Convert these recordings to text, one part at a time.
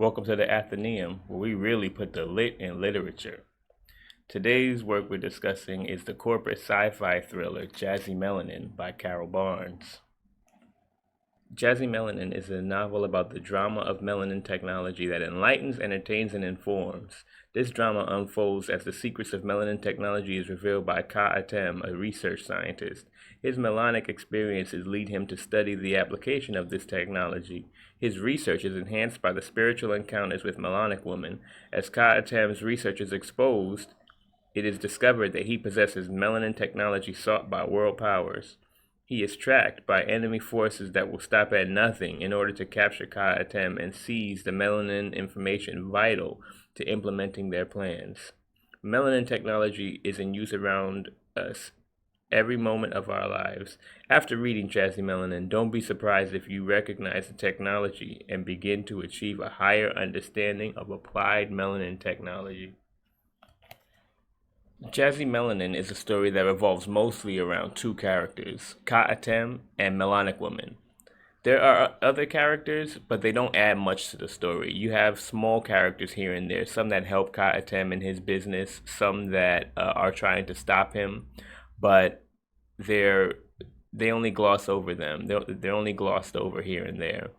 Welcome to the Atheneum, where we really put the lit in literature. Today's work we're discussing is the corporate sci-fi thriller Jazzy Melanin by Carol Barnes. Jazzy Melanin is a novel about the drama of melanin technology that enlightens, entertains, and informs. This drama unfolds as the secrets of melanin technology is revealed by Atheneum, a research scientist. His melanic experiences lead him to study the application of this technology. His research is enhanced by the spiritual encounters with melanic women. As Atheneum's research is exposed, it is discovered that he possesses melanin technology sought by world powers. He is tracked by enemy forces that will stop at nothing in order to capture Atheneum and seize the melanin information vital to implementing their plans. Melanin technology is in use around us every moment of our lives. After reading Jazzy Melanin, don't be surprised if you recognize the technology and begin to achieve a higher understanding of applied melanin technology. Jazzy Melanin is a story that revolves mostly around two characters, Atheneum and Melanic Woman. There are other characters, but they don't add much to the story. You have small characters here and there, some that help Atheneum in his business, some that are trying to stop him, but they only gloss over them. They're only glossed over here and there.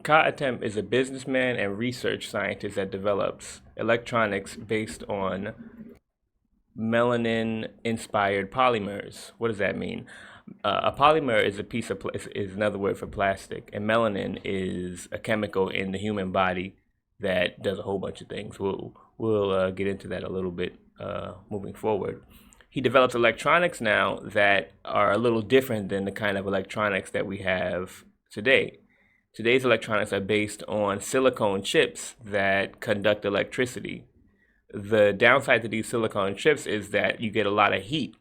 Atheneum is a businessman and research scientist that develops electronics based on melanin-inspired polymers. What does that mean? A polymer is a piece of is another word for plastic, and melanin is a chemical in the human body that does a whole bunch of things. We'll get into that a little bit moving forward. He develops electronics now that are a little different than the kind of electronics that we have today. Today's electronics are based on silicone chips that conduct electricity. The downside to these silicone chips is that you get a lot of heat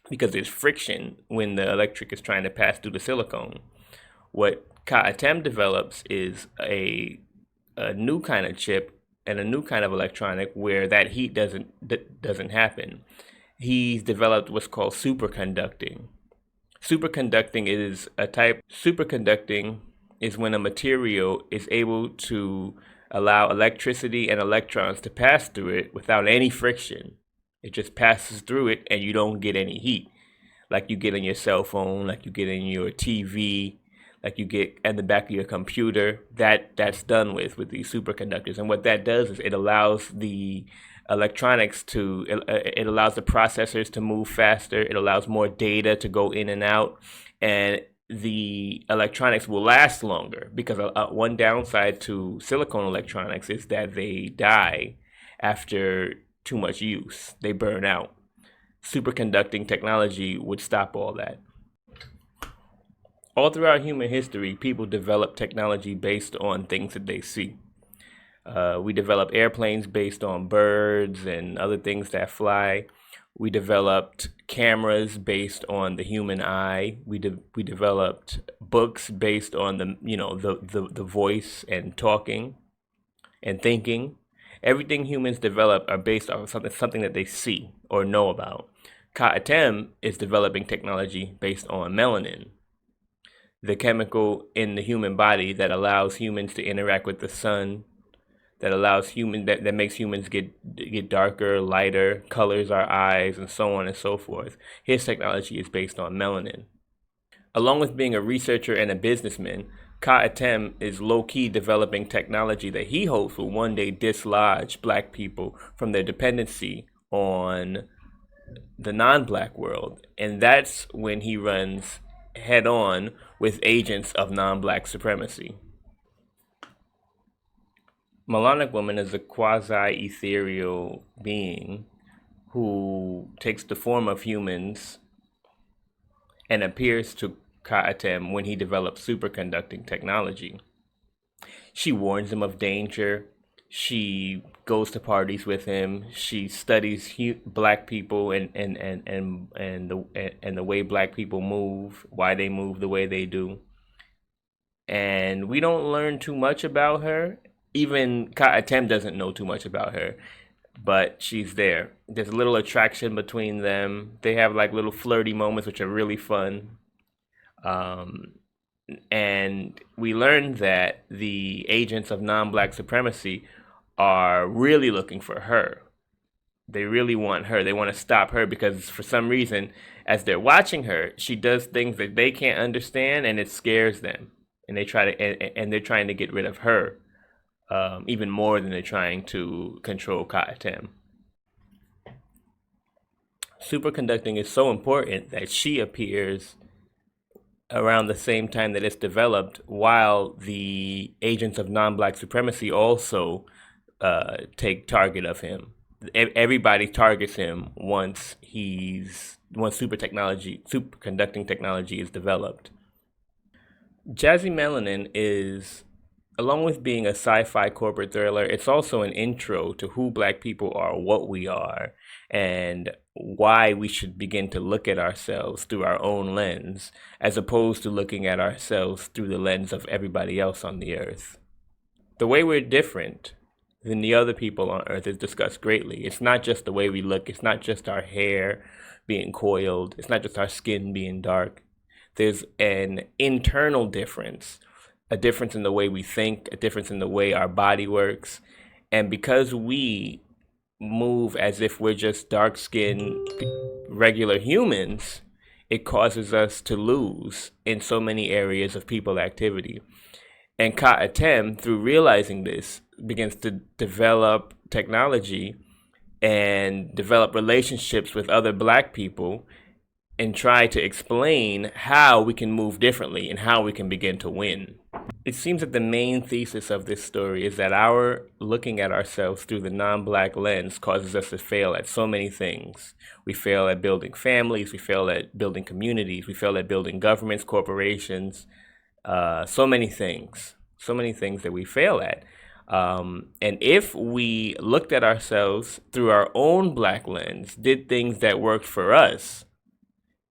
because there's friction when the electric is trying to pass through the silicone. What Atheneum develops is a new kind of chip and a new kind of electronic where that heat doesn't happen. He's developed what's called superconducting. Superconducting is when a material is able to allow electricity and electrons to pass through it without any friction. It just passes through it and you don't get any heat, like you get in your cell phone, like you get in your TV, like you get in the back of your computer. That's done with these superconductors. And what that does is it allows the electronics it allows the processors to move faster. It allows more data to go in and out, and the electronics will last longer, because one downside to silicone electronics is that they die after too much use. They burn out. Superconducting technology would stop all that. All throughout human history, people develop technology based on things that they see. We developed airplanes based on birds and other things that fly. We developed cameras based on the human eye. We developed books based on the voice and talking and thinking. Everything humans develop are based on something that they see or know about. Atheneum is developing technology based on melanin, the chemical in the human body that allows humans to interact with the sun, that makes humans get darker, lighter, colors our eyes, and so on and so forth. His technology is based on melanin. Along with being a researcher and a businessman, Atheneum is low-key developing technology that he hopes will one day dislodge black people from their dependency on the non-black world. And that's when he runs head-on with agents of non-black supremacy. Melanic Woman is a quasi-ethereal being who takes the form of humans and appears to Atheneum when he develops superconducting technology. She warns him of danger. She goes to parties with him. She studies black people and the way black people move, why they move the way they do. And we don't learn too much about her. Even Atheneum doesn't know too much about her, but she's there. There's a little attraction between them. They have like little flirty moments, which are really fun. And we learned that the agents of non-black supremacy are really looking for her. They really want her. They want to stop her because for some reason, as they're watching her, she does things that they can't understand, and it scares them. And they try to, and they're trying to get rid of her, even more than they're trying to control Ka'atem. Superconducting is so important that she appears around the same time that it's developed, while the agents of non-black supremacy also take target of him. Everybody targets him once superconducting technology is developed. Jazzy Melanin is, along with being a sci-fi corporate thriller, it's also an intro to who Black people are, what we are, and why we should begin to look at ourselves through our own lens, as opposed to looking at ourselves through the lens of everybody else on the earth. The way we're different than the other people on earth is discussed greatly. It's not just the way we look, it's not just our hair being coiled, it's not just our skin being dark. There's an internal difference, a difference in the way we think, a difference in the way our body works. And because we move as if we're just dark-skinned, regular humans, it causes us to lose in so many areas of people activity. And Ka'atem, through realizing this, begins to develop technology and develop relationships with other Black people and try to explain how we can move differently and how we can begin to win. It seems that the main thesis of this story is that our looking at ourselves through the non-Black lens causes us to fail at so many things. We fail at building families, we fail at building communities, we fail at building governments, corporations, so many things that we fail at. And if we looked at ourselves through our own Black lens, did things that worked for us,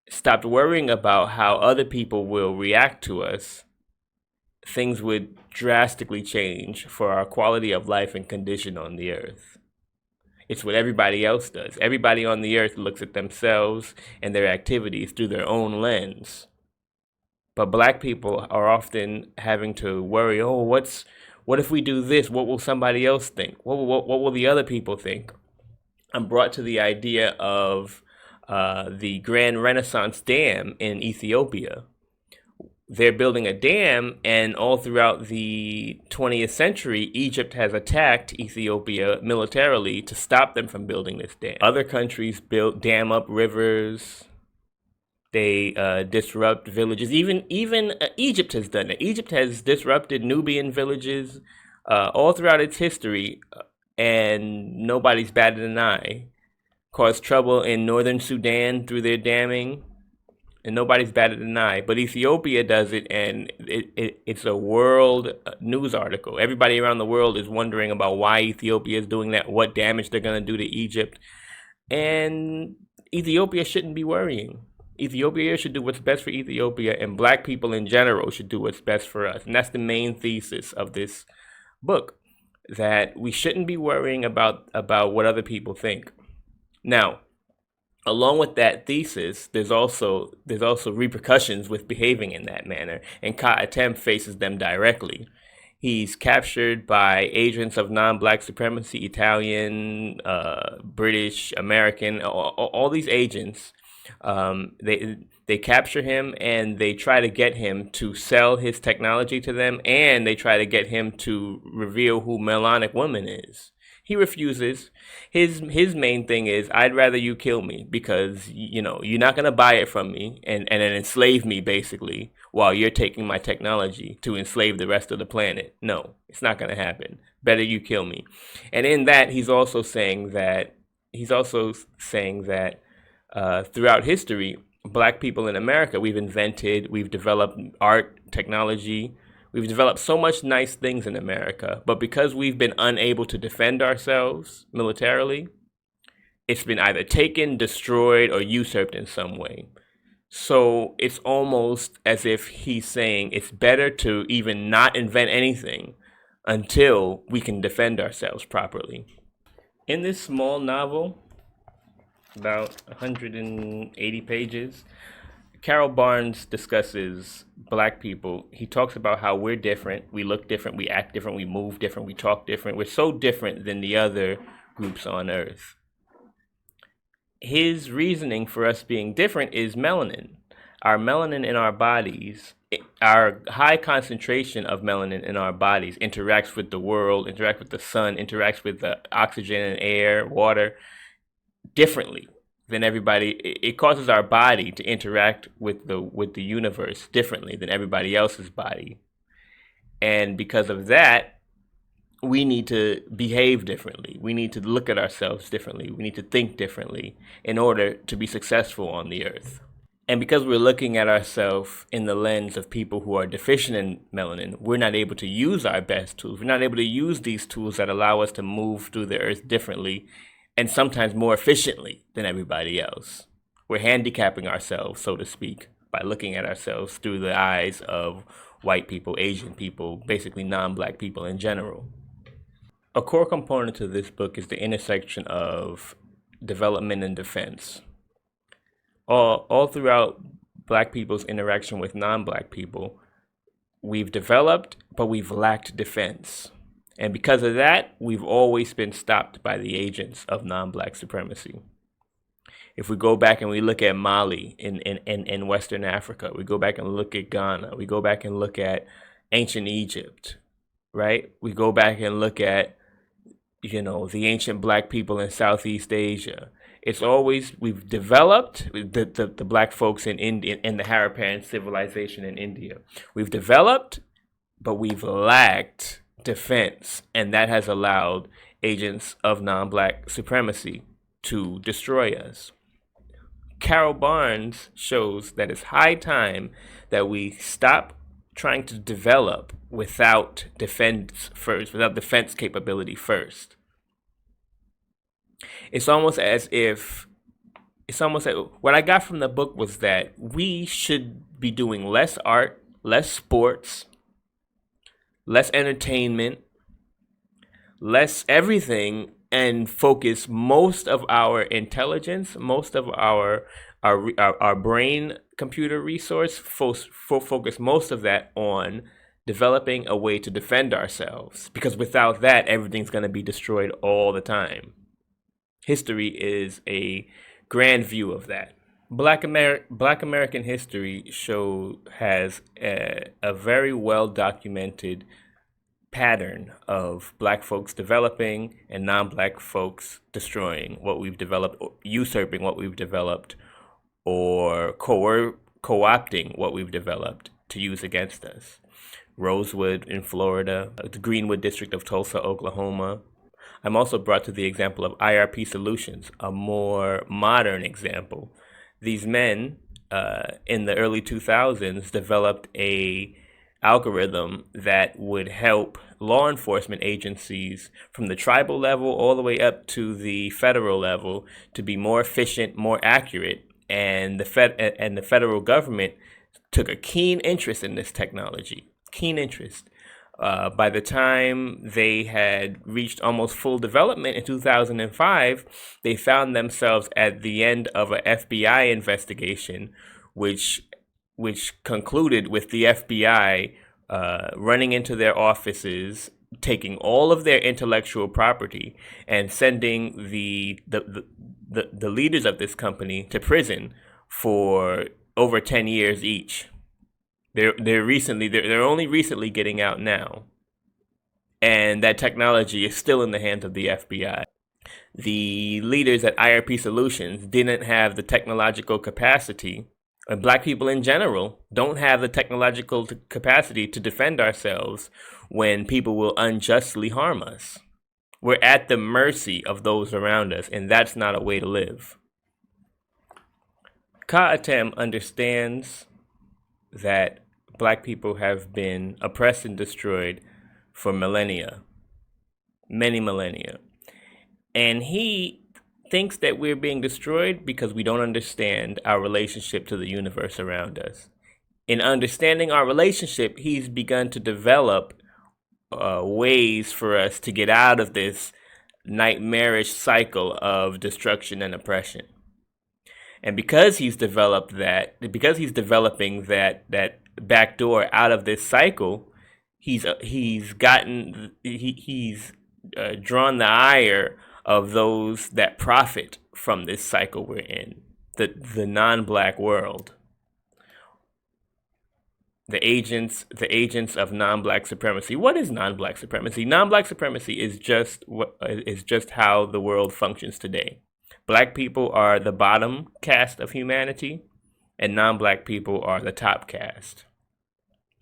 stopped worrying about how other people will react to us, things would drastically change for our quality of life and condition on the earth. It's what everybody else does. Everybody on the earth looks at themselves and their activities through their own lens. But Black people are often having to worry, what if we do this? What will somebody else think? What will the other people think? I'm brought to the idea of the Grand Renaissance Dam in Ethiopia. They're building a dam, and all throughout the 20th century, Egypt has attacked Ethiopia militarily to stop them from building this dam. Other countries dam up rivers. They disrupt villages. Even Egypt has done it. Egypt has disrupted Nubian villages all throughout its history, and nobody's batted an eye. Caused trouble in northern Sudan through their damming, and nobody's batted an eye. But Ethiopia does it, and it's a world news article. Everybody around the world is wondering about why Ethiopia is doing that, what damage they're going to do to Egypt. And Ethiopia shouldn't be worrying. Ethiopia should do what's best for Ethiopia, and Black people in general should do what's best for us. And that's the main thesis of this book, that we shouldn't be worrying about what other people think. Now, along with that thesis, there's also repercussions with behaving in that manner, and Ka'atem faces them directly. He's captured by agents of non-Black supremacy, Italian, British, American, all these agents. They capture him, and they try to get him to sell his technology to them, and they try to get him to reveal who Melanic Woman is. He refuses. His main thing is, I'd rather you kill me, because you're not gonna buy it from me and then enslave me basically while you're taking my technology to enslave the rest of the planet. No, it's not gonna happen. Better you kill me. And in that, he's also saying that throughout history, Black people in America, we've developed art, technology. We've developed so much nice things in America, but because we've been unable to defend ourselves militarily, it's been either taken, destroyed, or usurped in some way. So it's almost as if he's saying it's better to even not invent anything until we can defend ourselves properly. In this small novel, about 180 pages, Carol Barnes discusses black people. He talks about how we're different, we look different, we act different, we move different, we talk different. We're so different than the other groups on Earth. His reasoning for us being different is melanin. Our melanin in our bodies, our high concentration of melanin in our bodies interacts with the world, interacts with the sun, interacts with the oxygen and air, water differently than everybody. It causes our body to interact with the universe differently than everybody else's body. And because of that, we need to behave differently. We need to look at ourselves differently. We need to think differently in order to be successful on the earth. And because we're looking at ourselves in the lens of people who are deficient in melanin, we're not able to use our best tools. We're not able to use these tools that allow us to move through the earth differently and sometimes more efficiently than everybody else. We're handicapping ourselves, so to speak, by looking at ourselves through the eyes of white people, Asian people, basically non-black people in general. A core component to this book is the intersection of development and defense. All throughout black people's interaction with non-black people, we've developed, but we've lacked defense. And because of that, we've always been stopped by the agents of non-black supremacy. If we go back and we look at Mali in Western Africa, we go back and look at Ghana, we go back and look at ancient Egypt, right? We go back and look at, the ancient black people in Southeast Asia. It's always, we've developed, the black folks in India, in the Harappan civilization in India. We've developed, but we've lacked defense, and that has allowed agents of non-black supremacy to destroy us. Carol Barnes shows that it's high time that we stop trying to develop without defense first, without defense capability first. It's almost like what I got from the book was that we should be doing less art, less sports, less entertainment, less everything, and focus most of our intelligence, most of our brain computer resource, focus most of that on developing a way to defend ourselves. Because without that, everything's going to be destroyed all the time. History is a grand view of that. Black American history has a very well documented pattern of black folks developing and non-black folks destroying what we've developed, or usurping what we've developed, or co-opting what we've developed to use against us. Rosewood in Florida, the Greenwood district of Tulsa, Oklahoma. I'm also brought to the example of IRP Solutions, a more modern example. These men in the early 2000s developed a algorithm that would help law enforcement agencies from the tribal level all the way up to the federal level to be more efficient, more accurate, and the federal government took a keen interest in this technology. Keen interest. By the time they had reached almost full development in 2005, they found themselves at the end of an FBI investigation, which concluded with the FBI running into their offices, taking all of their intellectual property, and sending the leaders of this company to prison for over 10 years each. They're only recently getting out now, and that technology is still in the hands of the FBI. The leaders at IRP Solutions didn't have the technological capacity, and black people in general don't have the technological capacity to defend ourselves when people will unjustly harm us. We're at the mercy of those around us, and that's not a way to live. Ka'atem understands that black people have been oppressed and destroyed for millennia, many millennia. And he thinks that we're being destroyed because we don't understand our relationship to the universe around us. In understanding our relationship, he's begun to develop ways for us to get out of this nightmarish cycle of destruction and oppression. And because he's developing that backdoor out of this cycle, he's drawn the ire of those that profit from this cycle we're in, the non-black world, the agents of non-black supremacy. What is non-black supremacy? Non-black supremacy is just how the world functions today. Black people are the bottom caste of humanity, and non-black people are the top caste.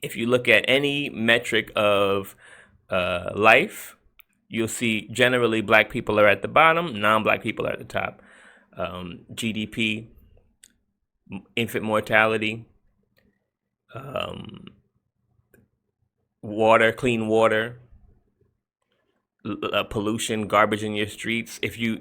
If you look at any metric of life, you'll see generally black people are at the bottom, non-black people are at the top. GDP, infant mortality, water, clean water, pollution, garbage in your streets. If you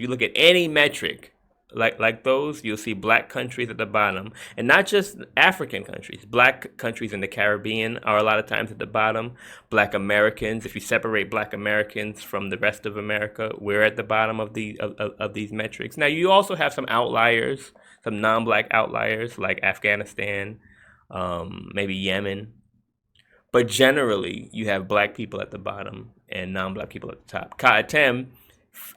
look at any metric like those, you'll see black countries at the bottom, and not just African countries. Black countries in the Caribbean are a lot of times at the bottom. Black Americans, if you separate Black Americans from the rest of America, we're at the bottom of these metrics. Now, you also have some outliers, some non-black outliers like Afghanistan, maybe Yemen. But generally, you have black people at the bottom and non-black people at the top. Ka'atem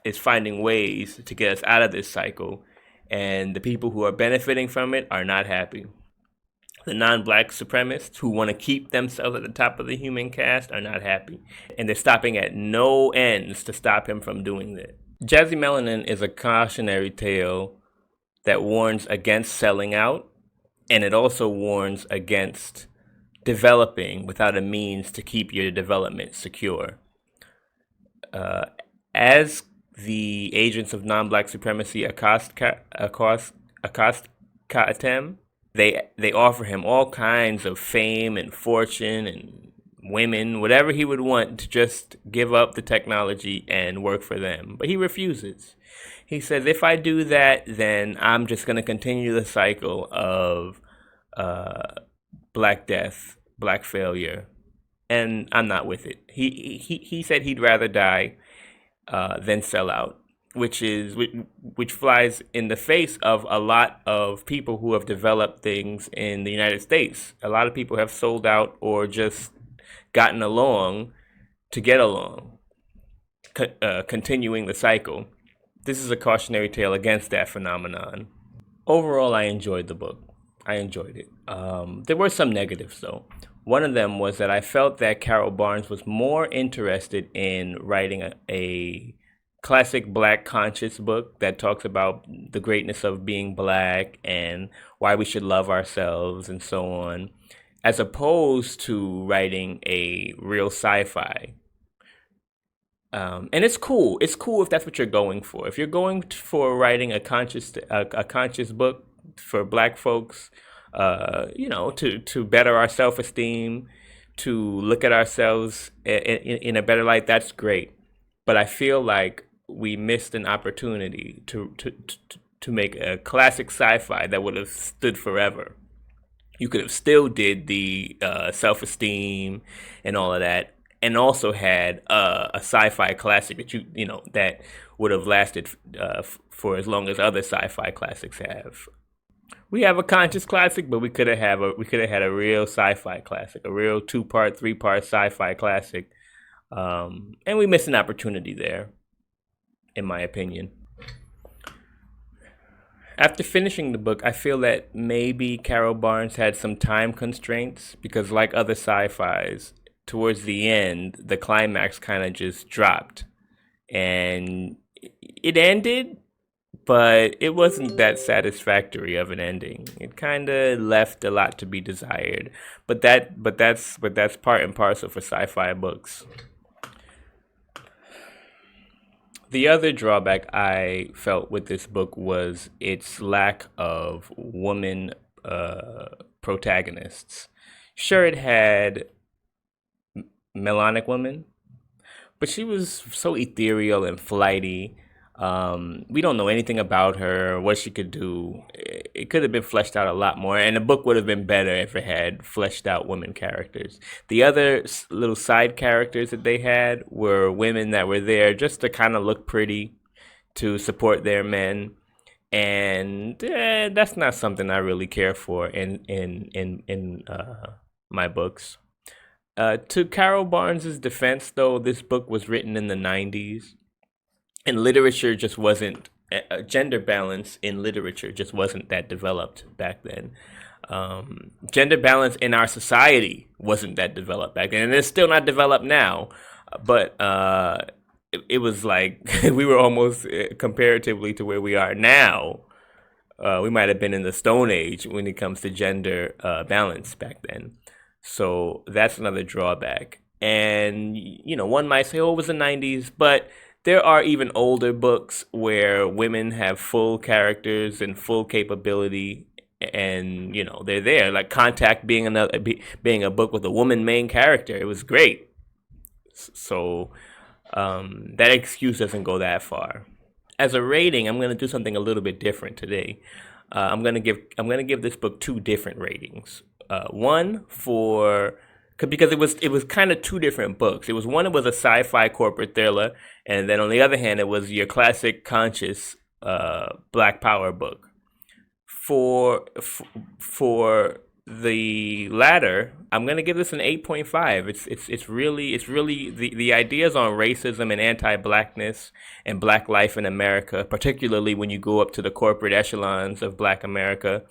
is finding ways to get us out of this cycle, and the people who are benefiting from it are not happy. The non-black supremacists who want to keep themselves at the top of the human caste are not happy, and they're stopping at no ends to stop him from doing that. Jazzy Melanin is a cautionary tale that warns against selling out, and it also warns against developing without a means to keep your development secure. As the agents of non-black supremacy accost Ka'atem, they offer him all kinds of fame and fortune and women, whatever he would want to just give up the technology and work for them. But he refuses. He says, if I do that, then I'm just going to continue the cycle of black death, black failure, and I'm not with it. He said he'd rather die than sell out, which flies in the face of a lot of people who have developed things in the United States. A lot of people have sold out or just gotten along to get along, continuing the cycle. This is a cautionary tale against that phenomenon. Overall, I enjoyed the book. I enjoyed it. There were some negatives, though. One of them was that I felt that Carol Barnes was more interested in writing a classic black conscious book that talks about the greatness of being black and why we should love ourselves and so on, as opposed to writing a real sci-fi. And it's cool. It's cool if that's what you're going for. If you're going for writing a conscious book for black folks, to better our self-esteem, to look at ourselves in a better light, that's great. But I feel like we missed an opportunity to make a classic sci-fi that would have stood forever. You could have still did the self-esteem and all of that, and also had a sci-fi classic that would have lasted for as long as other sci-fi classics have. We have a conscious classic, but we could have had a real sci-fi classic, a real 2-part, 3-part sci-fi classic, and we missed an opportunity there, in my opinion. After finishing the book, I feel that maybe Carol Barnes had some time constraints because, like other sci-fis, towards the end, the climax kind of just dropped, and it ended. But it wasn't that satisfactory of an ending. It kind of left a lot to be desired. But that's part and parcel for sci-fi books. The other drawback I felt with this book was its lack of woman protagonists. Sure, it had melanic women, but she was so ethereal and flighty. We don't know anything about her, what she could do. It could have been fleshed out a lot more, and the book would have been better if it had fleshed out women characters. The other little side characters that they had were women that were there just to kind of look pretty, to support their men, and that's not something I really care for in my books. To Carol Barnes's defense, though, this book was written in the '90s, and literature just wasn't gender balance in literature just wasn't that developed back then. Gender balance in our society wasn't that developed back then, and it's still not developed now. But it was like we were almost comparatively to where we are now. We might have been in the Stone Age when it comes to gender balance back then. So that's another drawback. And one might say, "Oh, it was the '90s," but there are even older books where women have full characters and full capability, and they're there. Like Contact being a book with a woman main character, it was great. So that excuse doesn't go that far. As a rating, I'm gonna do something a little bit different today. I'm gonna give this book two different ratings. One for because it was kind of two different books. It was a sci-fi corporate thriller, and then on the other hand, it was your classic conscious Black Power book. For the latter, I'm gonna give this an 8.5. It's really the ideas on racism and anti-blackness and Black life in America, particularly when you go up to the corporate echelons of America,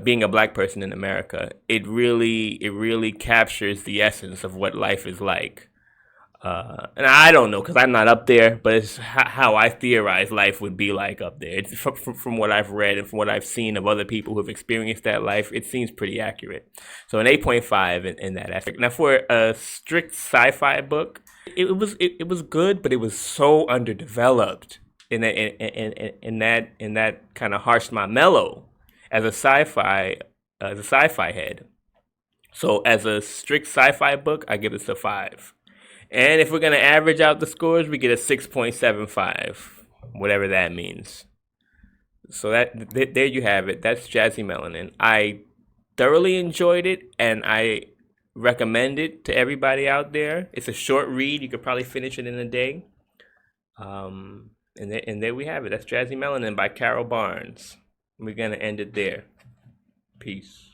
being a Black person in America. It really captures the essence of what life is like. And I don't know because I'm not up there, but it's how I theorize life would be like up there. It's from what I've read and from what I've seen of other people who've experienced that life, it seems pretty accurate. So an 8.5 in that aspect. Now for a strict sci-fi book, it was good, but it was so underdeveloped in that kind of harsh my mellow as a sci-fi head. So as a strict sci-fi book, I give this a 5. And if we're going to average out the scores, we get a 6.75, whatever that means. So there you have it. That's Jazzy Melanin. I thoroughly enjoyed it, and I recommend it to everybody out there. It's a short read. You could probably finish it in a day. And there we have it. That's Jazzy Melanin by Carol Barnes. We're going to end it there. Peace.